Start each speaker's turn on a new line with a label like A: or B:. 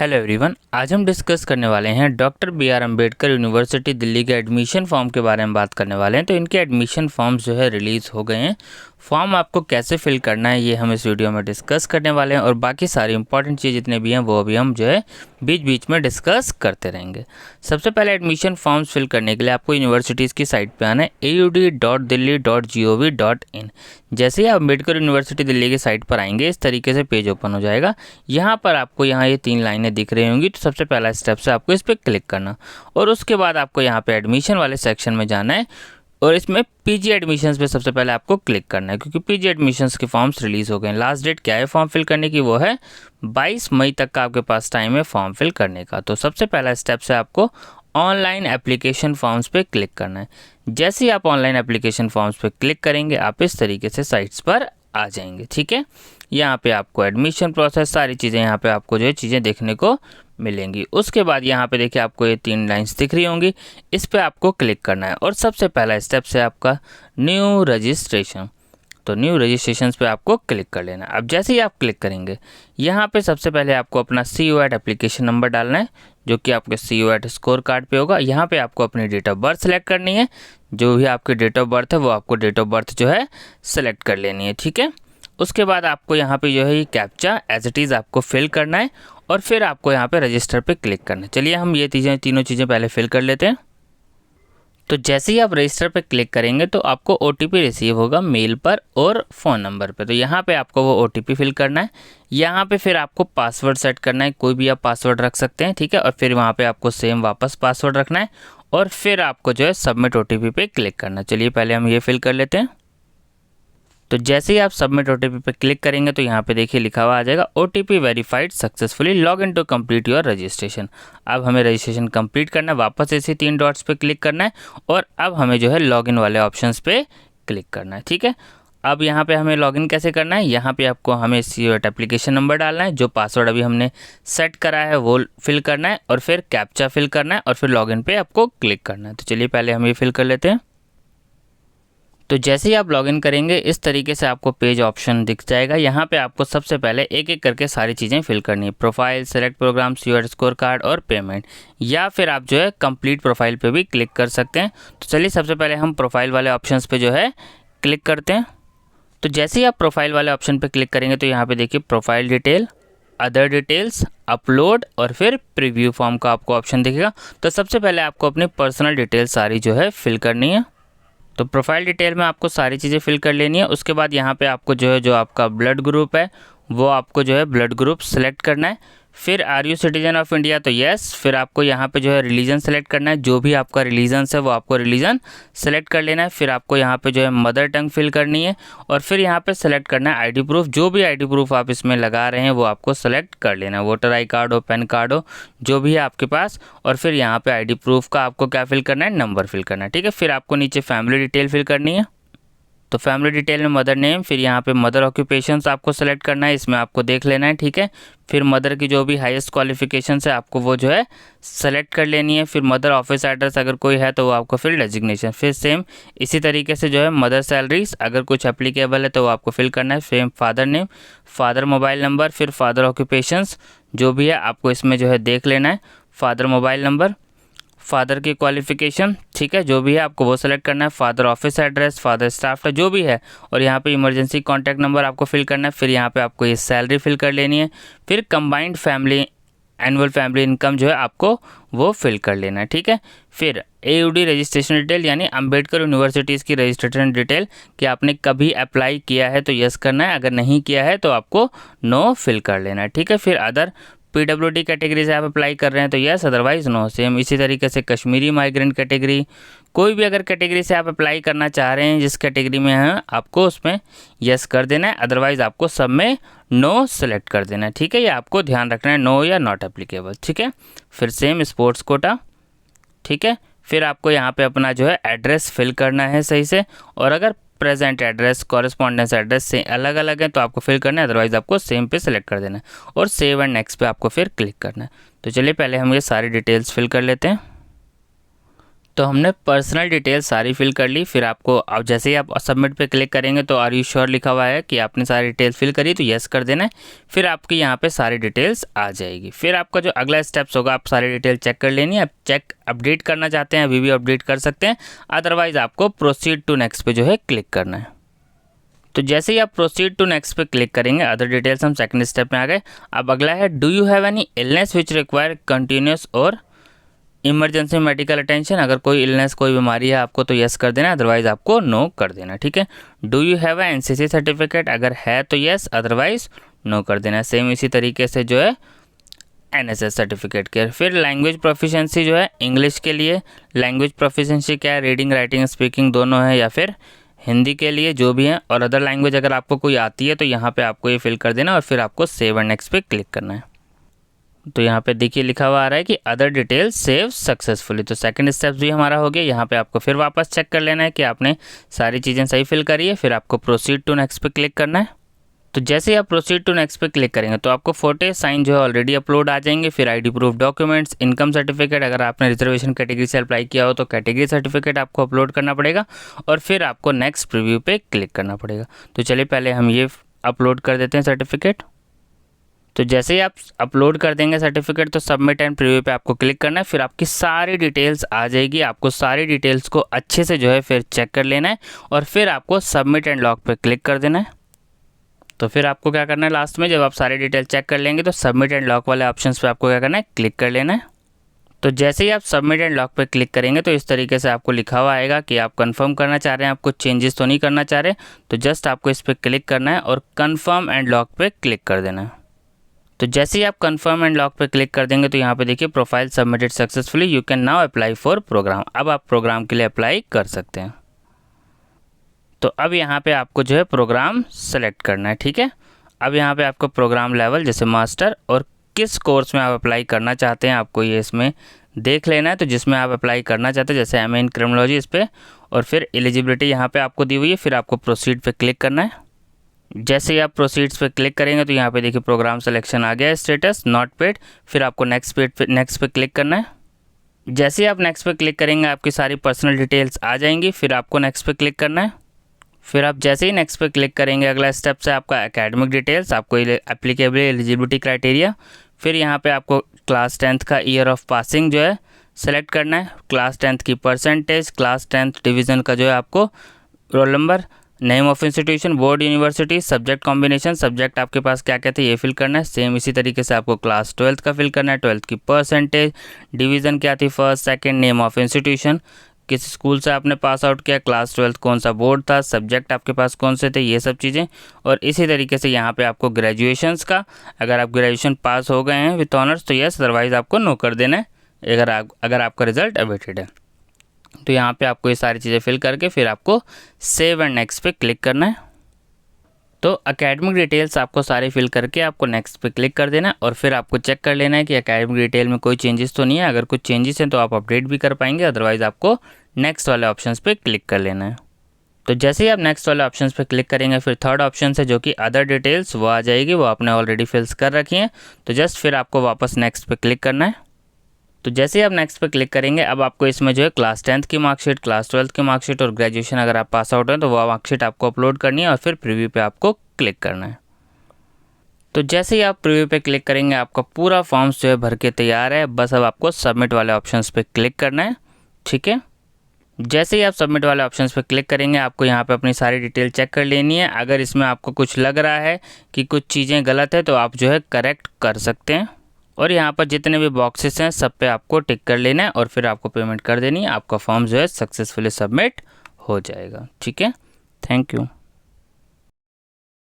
A: Hello everyone, आज हम discuss करने वाले हैं doctor B R Ambedkar University Delhi के एडमिशन फॉर्म के बारे में बात करने वाले हैं। तो इनके एडमिशन फॉर्म्स जो है रिलीज़ हो गए हैं। फॉर्म आपको कैसे फिल करना है ये हम इस वीडियो में डिस्कस करने वाले हैं और बाकी सारी इंपॉर्टेंट चीज़ जितने भी हैं वो भी हम जो है बीच बीच में डिस्कस करते रहेंगे। सबसे पहले एडमिशन फॉर्म्स फिल करने के लिए आपको यूनिवर्सिटीज़ की साइट पे आना है aud.delhi.gov.in। जैसे ही आप अम्बेडकर यूनिवर्सिटी दिल्ली की साइट पर आएंगे इस तरीके से पेज ओपन हो जाएगा। यहाँ पर आपको ये 3 लाइनें दिख रही होंगी। तो सबसे पहला स्टेप से आपको इस पर क्लिक करना और उसके बाद आपको यहाँ पे एडमिशन वाले सेक्शन में जाना है और इसमें पीजी एडमिशन्स पे सबसे पहले आपको क्लिक करना है, क्योंकि पीजी एडमिशन्स के फॉर्म्स रिलीज़ हो गए हैं। लास्ट डेट क्या है फॉर्म फिल करने की, वो है 22 मई तक का आपके पास टाइम है फॉर्म फिल करने का। तो सबसे पहला स्टेप से आपको ऑनलाइन एप्लीकेशन फॉर्म्स पे क्लिक करना है। जैसे ही आप ऑनलाइन एप्लीकेशन फॉर्म्स पे क्लिक करेंगे आप इस तरीके से साइट्स पर आ जाएंगे। ठीक है, यहाँ पे आपको एडमिशन प्रोसेस सारी चीज़ें यहाँ पे आपको जो है चीज़ें देखने को मिलेंगी। उसके बाद यहाँ पे देखिए आपको ये 3 लाइंस दिख रही होंगी, इस पे आपको क्लिक करना है और सबसे पहला स्टेप से आपका न्यू रजिस्ट्रेशन। तो न्यू रजिस्ट्रेशन पे आपको क्लिक कर लेना है। अब जैसे ही आप क्लिक करेंगे यहाँ पे सबसे पहले आपको अपना CUET एप्लीकेशन नंबर डालना है, जो कि आपके CUET स्कोर कार्ड पे होगा। यहाँ पे आपको अपनी डेट ऑफ बर्थ सेलेक्ट करनी है। जो भी आपकी डेट ऑफ बर्थ है वो आपको डेट ऑफ बर्थ जो है सेलेक्ट कर लेनी है। ठीक है, उसके बाद आपको यहाँ पे जो है ये कैप्चा एज इट इज़ आपको फिल करना है और फिर आपको यहाँ पे रजिस्टर पे क्लिक करना है। चलिए हम ये तीनों चीज़ें पहले फिल कर लेते हैं। तो जैसे ही आप रजिस्टर पे क्लिक करेंगे तो आपको OTP रिसीव होगा मेल पर और फ़ोन नंबर पे। तो यहाँ पे आपको वो OTP फिल करना है। यहाँ पे फिर आपको पासवर्ड सेट करना है, कोई भी आप पासवर्ड रख सकते हैं। ठीक है, और फिर वहाँ पे आपको सेम वापस पासवर्ड रखना है और फिर आपको जो है सबमिट OTP पे क्लिक करना है। चलिए पहले हम ये फिल कर लेते हैं। तो जैसे ही आप सबमिट OTP पे क्लिक करेंगे तो यहाँ पे देखिए लिखा हुआ आ जाएगा OTP verified successfully, log in to complete your registration. अब हमें रजिस्ट्रेशन कंप्लीट करना है, वापस ऐसे 3 डॉट्स पे क्लिक करना है और अब हमें जो है लॉगिन वाले ऑप्शंस पे क्लिक करना है। ठीक है, अब यहाँ पे हमें लॉगिन कैसे करना है, यहाँ पे आपको हमें CUET एप्लीकेशन नंबर डालना है, जो पासवर्ड अभी हमने सेट करा है वो फिल करना है और फिर कैप्चा फिल करना है और फिर लॉगिन पे आपको क्लिक करना है। तो चलिए पहले हम ये फिल कर लेते हैं। तो जैसे ही आप लॉगिन करेंगे इस तरीके से आपको पेज ऑप्शन दिख जाएगा। यहाँ पे आपको सबसे पहले एक एक करके सारी चीज़ें फिल करनी है, profile, select program, CUET score card और पेमेंट, या फिर आप जो है कंप्लीट प्रोफाइल पे भी क्लिक कर सकते हैं। तो चलिए सबसे पहले हम प्रोफाइल वाले ऑप्शंस पे जो है क्लिक करते हैं। तो जैसे ही आप प्रोफाइल वाले ऑप्शन पे क्लिक करेंगे तो यहाँ पे देखिए profile detail, other details, upload और फिर प्रीव्यू फॉर्म का आपको ऑप्शन दिखेगा। तो सबसे पहले आपको अपनी पर्सनल डिटेल सारी जो है फिल करनी है। तो प्रोफाइल डिटेल में आपको सारी चीज़ें फिल कर लेनी है। उसके बाद यहाँ पे आपको जो है जो आपका ब्लड ग्रुप है वो आपको जो है ब्लड ग्रुप सेलेक्ट करना है। फिर are you citizen of India, तो यस। फिर आपको यहाँ पे जो है रिलीजन सेलेक्ट करना है, जो भी आपका रिलीजन है वो आपको रिलीजन सेलेक्ट कर लेना है। फिर आपको यहाँ पे जो है मदर टंग फिल करनी है और फिर यहाँ पे सेलेक्ट करना है आईडी प्रूफ, जो भी आईडी प्रूफ आप इसमें लगा रहे हैं वो आपको सेलेक्ट कर लेना है, वोटर आई कार्ड हो, पैन कार्ड हो, जो भी है आपके पास। और फिर यहाँ पे आईडी प्रूफ का आपको क्या फिल करना है, नंबर फिल करना है। ठीक है, फिर आपको नीचे फैमिली डिटेल फिल करनी है। तो फैमिली डिटेल में मदर नेम, फिर यहाँ पे मदर ऑक्यूपेशंस आपको सेलेक्ट करना है, इसमें आपको देख लेना है। ठीक है, फिर मदर की जो भी हाईएस्ट क्वालिफिकेशन है आपको वो जो है सेलेक्ट कर लेनी है। फिर मदर ऑफिस एड्रेस अगर कोई है तो वो आपको फिर डेजिग्नेशन, फिर सेम इसी तरीके से जो है मदर सैलरीज अगर कुछ एप्लीकेबल है तो वो आपको फिल करना है। Same father name, father mobile number, फिर फादर ऑक्यूपेशंस जो भी है आपको इसमें जो है देख लेना है, फादर मोबाइल नंबर, फादर की क्वालिफिकेशन, ठीक है, जो भी है आपको वो सेलेक्ट करना है, father office address, father staff का जो भी है, और यहाँ पे इमरजेंसी कॉन्टैक्ट नंबर आपको फिल करना है। फिर यहाँ पे आपको ये सैलरी फिल कर लेनी है। फिर combined family annual family income जो है आपको वो फिल कर लेना है। ठीक है, फिर AUD रजिस्ट्रेशन डिटेल यानी अम्बेडकर यूनिवर्सिटीज़ की रजिस्ट्रेशन डिटेल कि आपने कभी अप्लाई किया है तो यस करना है, अगर नहीं किया है तो आपको नो फिल कर लेना है। ठीक है, फिर अदर PWD कैटेगरी से आप अप्लाई कर रहे हैं तो यस, अदरवाइज नो। सेम इसी तरीके से कश्मीरी माइग्रेंट कैटेगरी, कोई भी अगर कैटेगरी से आप अप्लाई करना चाह रहे हैं जिस कैटेगरी में हैं आपको उसमें यस कर देना है, अदरवाइज आपको सब में नो सेलेक्ट कर देना है। ठीक है, ये आपको ध्यान रखना है, नो या नॉट एप्लीकेबल। ठीक है, फिर सेम स्पोर्ट्स कोटा। ठीक है, फिर आपको यहाँ पे अपना जो है एड्रेस फिल करना है सही से, और अगर प्रेजेंट एड्रेस कॉरेस्पॉन्डेंस एड्रेस से अलग अलग है तो आपको फिल करना है, अदरवाइज आपको सेम पे सेलेक्ट कर देना है और सेव एंड नेक्स्ट पे आपको फिर क्लिक करना है। तो चलिए पहले हम ये सारी डिटेल्स फिल कर लेते हैं। तो हमने पर्सनल डिटेल सारी फिल कर ली। फिर आपको अब जैसे ही आप सबमिट पे क्लिक करेंगे तो आर यू श्योर लिखा हुआ है कि आपने सारी डिटेल्स फिल करी, तो यस कर देना है। फिर आपकी यहाँ पे सारी डिटेल्स आ जाएगी। फिर आपका जो अगला स्टेप्स होगा, आप सारी डिटेल चेक कर लेनी है। आप चेक अपडेट करना चाहते हैं अभी भी अपडेट कर सकते हैं, अदरवाइज आपको प्रोसीड टू नेक्स्ट पे जो है क्लिक करना है। तो जैसे ही आप प्रोसीड टू नेक्स्ट पे क्लिक करेंगे, अदर डिटेल्स हम सेकंड स्टेप में आ गए। अब अगला है do you have any illness which require continuous और इमरजेंसी मेडिकल अटेंशन। अगर कोई इलनेस, कोई बीमारी है आपको तो यस कर देना, अदरवाइज आपको नो कर देना। ठीक है। Do you have a NCC certificate, अगर है तो यस, अदरवाइज नो कर देना। सेम इसी तरीके से जो है एनएसएस सर्टिफिकेट के। फिर लैंग्वेज प्रोफिशिएंसी जो है इंग्लिश के लिए लैंग्वेज प्रोफिशिएंसी क्या है, रीडिंग राइटिंग स्पीकिंग दोनों है, या फिर हिंदी के लिए जो भी है। और अदर लैंग्वेज अगर आपको कोई आती है तो यहाँ पे आपको ये फिल कर देना और फिर आपको सेव एंड नेक्स्ट पे क्लिक करना है। तो यहाँ पे देखिए लिखा हुआ आ रहा है कि अदर डिटेल्स सेव सक्सेसफुली। तो सेकंड स्टेप भी हमारा हो गया। यहाँ पे आपको फिर वापस चेक कर लेना है कि आपने सारी चीज़ें सही फिल करी है। फिर आपको प्रोसीड टू नेक्स्ट पे क्लिक करना है। तो जैसे ही आप प्रोसीड टू नेक्स्ट पे क्लिक करेंगे तो आपको फोटो साइन जो है ऑलरेडी अपलोड आ जाएंगे। फिर ID proof documents, income certificate, अगर आपने रिजर्वेशन कैटेगरी से अप्लाई किया हो तो कैटेगरी सर्टिफिकेट आपको अपलोड करना पड़ेगा और फिर आपको नेक्स्ट प्रीव्यू पे क्लिक करना पड़ेगा। तो चलिए पहले हम ये अपलोड कर देते हैं सर्टिफिकेट। तो जैसे ही आप अपलोड कर देंगे सर्टिफिकेट तो सबमिट एंड प्रीव्यू पे आपको क्लिक करना है। फिर आपकी सारी डिटेल्स आ जाएगी। आपको सारी डिटेल्स को अच्छे से जो है फिर चेक कर लेना है और फिर आपको सबमिट एंड लॉक पे क्लिक कर देना है। तो फिर आपको क्या करना है, लास्ट में जब आप सारी डिटेल चेक कर लेंगे तो सबमिट एंड लॉक वाले ऑप्शंस पे आपको क्या करना है, क्लिक कर लेना है। तो जैसे ही आप सबमिट एंड लॉक पे क्लिक करेंगे तो इस तरीके से आपको लिखा हुआ आएगा कि आप कंफर्म करना चाह रहे हैं, आप कुछ चेंजेस तो नहीं करना चाह रहे। तो जस्ट आपको इस पर क्लिक करना है और कंफर्म एंड लॉक पे क्लिक कर देना है। तो जैसे ही आप कंफर्म एंड लॉक पे क्लिक कर देंगे तो यहाँ पे देखिए profile submitted successfully, you can now apply for program. अब आप प्रोग्राम के लिए अप्लाई कर सकते हैं। तो अब यहाँ पे आपको जो है प्रोग्राम सेलेक्ट करना है। ठीक है। अब यहाँ पे आपको प्रोग्राम लेवल जैसे मास्टर और किस कोर्स में आप अप्लाई करना चाहते हैं आपको ये इसमें देख लेना है। तो जिसमें आप अप्लाई करना चाहते हैं जैसे एमए इन क्रिमिनोलॉजी इस पर, और फिर एलिजिबिलिटी यहाँ पे आपको दी हुई है। फिर आपको प्रोसीड पे क्लिक करना है। जैसे ही आप प्रोसीड्स पे क्लिक करेंगे तो यहाँ पे देखिए प्रोग्राम सिलेक्शन आ गया है, स्टेटस नॉट पेड। फिर आपको नेक्स्ट पे क्लिक करना है। जैसे ही आप नेक्स्ट पे क्लिक करेंगे आपकी सारी पर्सनल डिटेल्स आ जाएंगी। फिर आपको नेक्स्ट पे क्लिक करना है। फिर आप जैसे ही नेक्स्ट पे क्लिक करेंगे अगला स्टेप से आपका एकेडमिक डिटेल्स, आपको एप्लीकेबल एलिजिबिलिटी क्राइटेरिया। फिर यहाँ पे आपको क्लास 10th का ईयर ऑफ पासिंग जो है सेलेक्ट करना है, क्लास 10th की परसेंटेज, क्लास 10th डिवीज़न का जो है आपको roll number, name of institution, board, university, subject combination, subject आपके पास क्या कहते हैं ये फिल करना है। सेम इसी तरीके से आपको क्लास 12th का फिल करना है, 12th की परसेंटेज, डिवीज़न क्या थी first second, name of institution, किस स्कूल से आपने पास आउट किया, क्लास 12th कौन सा बोर्ड था, सब्जेक्ट आपके पास कौन से थे, ये सब चीज़ें। और इसी तरीके से यहाँ पे आपको ग्रेजुएशंस का, अगर आप ग्रेजुएशन पास हो गए हैं विथ ऑनर्स तो यस, अदरवाइज़ आपको नो कर देना है अगर आपका रिजल्ट अवेटेड है। तो यहाँ पे आपको ये सारी चीज़ें फिल करके फिर आपको सेव एंड नेक्स्ट पे क्लिक करना है। तो एकेडमिक डिटेल्स आपको सारे फिल करके आपको नेक्स्ट पे क्लिक कर देना है और फिर आपको चेक कर लेना है कि एकेडमिक डिटेल में कोई चेंजेस तो नहीं है। अगर कुछ चेंजेस हैं तो आप अपडेट भी कर पाएंगे, अदरवाइज़ आपको नेक्स्ट वाले ऑप्शंस पे क्लिक कर लेना है। तो जैसे ही आप नेक्स्ट वाले ऑप्शंस पे क्लिक करेंगे फिर थर्ड ऑप्शन है जो कि अदर डिटेल्स, वो आ जाएगी, वो आपने ऑलरेडी फिल्स कर रखी हैं। तो जस्ट फिर आपको वापस नेक्स्ट पे क्लिक करना है। तो जैसे ही आप नेक्स्ट पे क्लिक करेंगे अब आपको इसमें जो है क्लास 10th की मार्कशीट, क्लास 12th की मार्कशीट और ग्रेजुएशन अगर आप पास आउट हैं तो वो मार्कशीट आपको अपलोड करनी है और फिर प्रीव्यू पे आपको क्लिक करना है। तो जैसे ही आप प्रीव्यू पे क्लिक करेंगे आपका पूरा फॉर्म्स जो है भर के तैयार है, बस अब आपको सबमिट वाले ऑप्शंस पे क्लिक करना है। ठीक है। जैसे ही आप सबमिट वाले ऑप्शंस पे क्लिक करेंगे आपको यहाँ पे अपनी सारी डिटेल चेक कर लेनी है। अगर इसमें आपको कुछ लग रहा है कि कुछ चीज़ें गलत है तो आप जो है करेक्ट कर सकते हैं। और यहाँ पर जितने भी बॉक्सेस हैं सब पे आपको टिक कर लेना है और फिर आपको पेमेंट कर देनी है। आपका फॉर्म जो है सक्सेसफुली सबमिट हो जाएगा। ठीक है। Thank you.